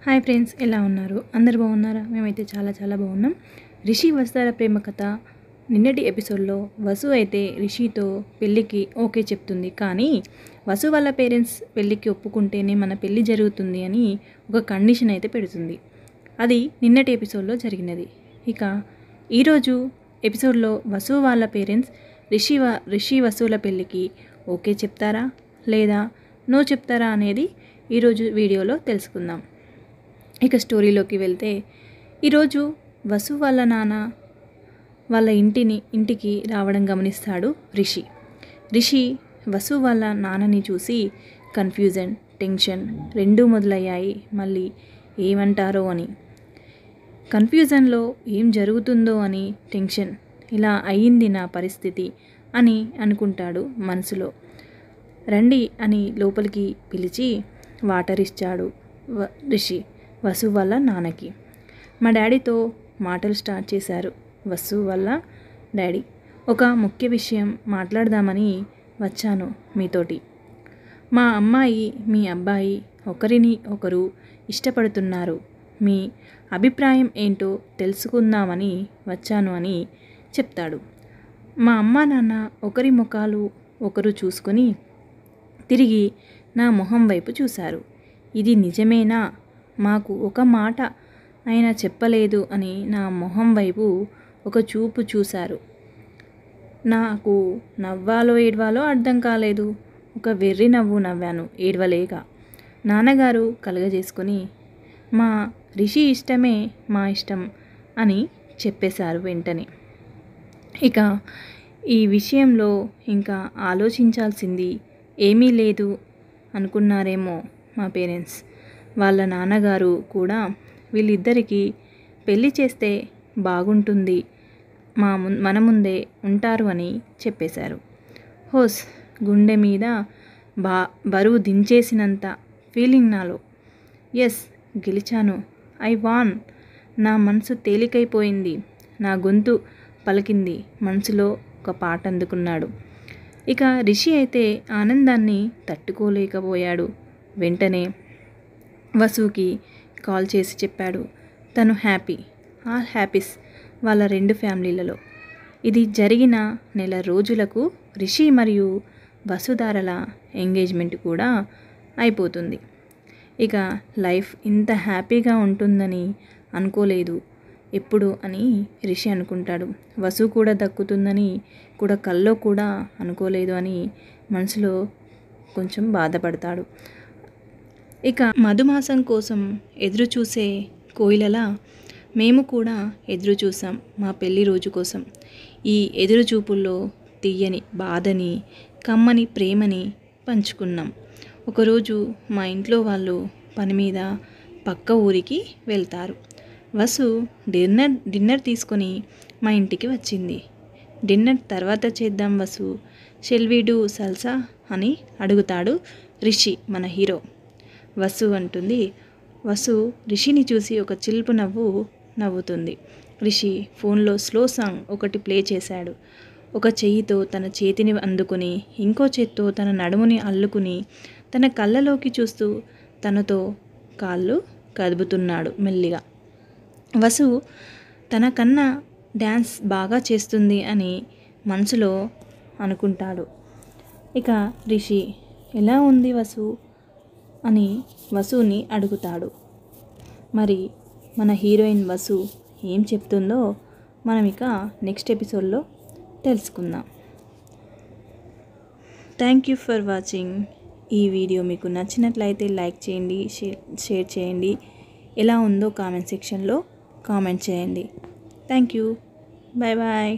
Hi friends, ఎలా ఉన్నారు? అందరు బాగున్నారా? మేమైతే చాలా బాగున్నాం. రిషి వసుధార ప్రేమ కథ నిన్నటి ఎపిసోడ్లో వసు అయితే రిషితో పెళ్ళికి ఓకే చెప్తుంది. కానీ వసు వాళ్ళ పేరెంట్స్ పెళ్ళికి ఒప్పుకుంటేనే మన పెళ్ళి జరుగుతుంది అని ఒక కండిషన్ అయితే పెడుతుంది. అది నిన్నటి ఎపిసోడ్లో జరిగినది. ఇక ఈరోజు ఎపిసోడ్లో వసు వాళ్ళ పేరెంట్స్ రిషి వసుల పెళ్ళికి ఓకే చెప్తారా లేదా నో చెప్తారా అనేది ఈరోజు వీడియోలో తెలుసుకుందాం. ఇక స్టోరీలోకి వెళ్తే ఈరోజు వసు వాళ్ళ నాన్న వాళ్ళ ఇంటికి రావడం గమనిస్తాడు రిషి వసు వాళ్ళ నాన్నని చూసి కన్ఫ్యూజన్, టెన్షన్ రెండూ మొదలయ్యాయి. మళ్ళీ ఏమంటారో అని కన్ఫ్యూజన్లో ఏం జరుగుతుందో అని టెన్షన్, ఇలా అయ్యింది నా పరిస్థితి అని అనుకుంటాడు మనసులో. రండి అని లోపలికి పిలిచి వాటర్ ఇచ్చాడు రిషి వసు వాళ్ళ నాన్నకి. మా డాడీతో మాటలు స్టార్ట్ చేశారు వసు వాళ్ళ డాడీ. ఒక ముఖ్య విషయం మాట్లాడదామని వచ్చాను మీతోటి. మా అమ్మాయి మీ అబ్బాయి ఒకరిని ఒకరు ఇష్టపడుతున్నారు. మీ అభిప్రాయం ఏంటో తెలుసుకుందామని వచ్చాను అని చెప్తాడు. మా అమ్మ నాన్న ఒకరి ముఖాలు ఒకరు చూసుకొని తిరిగి నా మొహం వైపు చూశారు. ఇది నిజమేనా? మాకు ఒక మాట అయినా చెప్పలేదు అని నా మొహం వైపు ఒక చూపు చూశారు. నాకు నవ్వాలో ఏడవాలో అర్థం కాలేదు. ఒక వెర్రి నవ్వు నవ్వాను ఏడవలేక. నాన్నగారు కలుగజేసుకొని మా రిషి ఇష్టమే మా ఇష్టం అని చెప్పేశారు వెంటనే. ఇక ఈ విషయంలో ఇంకా ఆలోచించాల్సింది ఏమీ లేదు అనుకున్నారేమో మా పేరెంట్స్. వాళ్ళ నాన్నగారు కూడా వీళ్ళిద్దరికీ పెళ్ళి చేస్తే బాగుంటుంది, మన ముందే ఉంటారు అని చెప్పేశారు. హోస్ గుండె మీద బరువు దించేసినంత ఫీలింగ్ నాలో. ఎస్, గెలిచాను, ఐ వాన్. నా మనసు తేలికైపోయింది, నా గొంతు పలికింది. మనసులో ఒక పాట అందుకున్నాడు. ఇక రిషి అయితే ఆనందాన్ని తట్టుకోలేకపోయాడు. వెంటనే వసుకి కాల్ చేసి చెప్పాడు తను హ్యాపీ, ఆల్ హ్యాపీస్ వాళ్ళ రెండు ఫ్యామిలీలలో. ఇది జరిగిన నెల రోజులకు రిషి మరియు వసుధారల ఎంగేజ్మెంట్ కూడా అయిపోతుంది. ఇక లైఫ్ ఇంత హ్యాపీగా ఉంటుందని అనుకోలేదు ఎప్పుడు అని రిషి అనుకుంటాడు. వసు కూడా దక్కుతుందని కూడా కల్లో కూడా అనుకోలేదు అని మనసులో కొంచెం బాధపడతాడు. ఇక మధుమాసం కోసం ఎదురు చూసే కోయిలలా మేము కూడా ఎదురు చూసాం మా పెళ్లి రోజు కోసం. ఈ ఎదురు చూపుల్లో తీయని బాధని, కమ్మని ప్రేమని పంచుకున్నాం. ఒకరోజు మా ఇంట్లో వాళ్ళు పని మీద పక్క ఊరికి వెళ్తారు. వసు డిన్నర్ తీసుకొని మా ఇంటికి వచ్చింది. డిన్నర్ తర్వాత చేద్దాం Vasu, shall we do salsa అని అడుగుతాడు రిషి మన హీరో. వసు అంటుంది. వసు రిషిని చూసి ఒక చిలుపు నవ్వుతుంది. రిషి ఫోన్లో స్లో సాంగ్ ఒకటి ప్లే చేశాడు. ఒక చెయ్యితో తన చేతిని అందుకుని ఇంకో చేత్తో తన నడుముని అల్లుకుని తన కళ్ళలోకి చూస్తూ తనతో కాళ్ళు కదుపుతున్నాడు మెల్లిగా. వసు తన కన్నా డ్యాన్స్ బాగా చేస్తుంది అని మనసులో అనుకుంటాడు. ఇక రిషి ఎలా ఉంది వసు అని వసుని అడుగుతాడు. మరి మన హీరోయిన్ వసు ఏం చెప్తుందో మనం ఇక నెక్స్ట్ ఎపిసోడ్లో తెలుసుకుందాం. Thank you for watching. ఈ వీడియో మీకు నచ్చినట్లయితే లైక్ చేయండి, షేర్ చేయండి. ఎలా ఉందో కామెంట్ సెక్షన్లో కామెంట్ చేయండి. Thank you. Bye bye.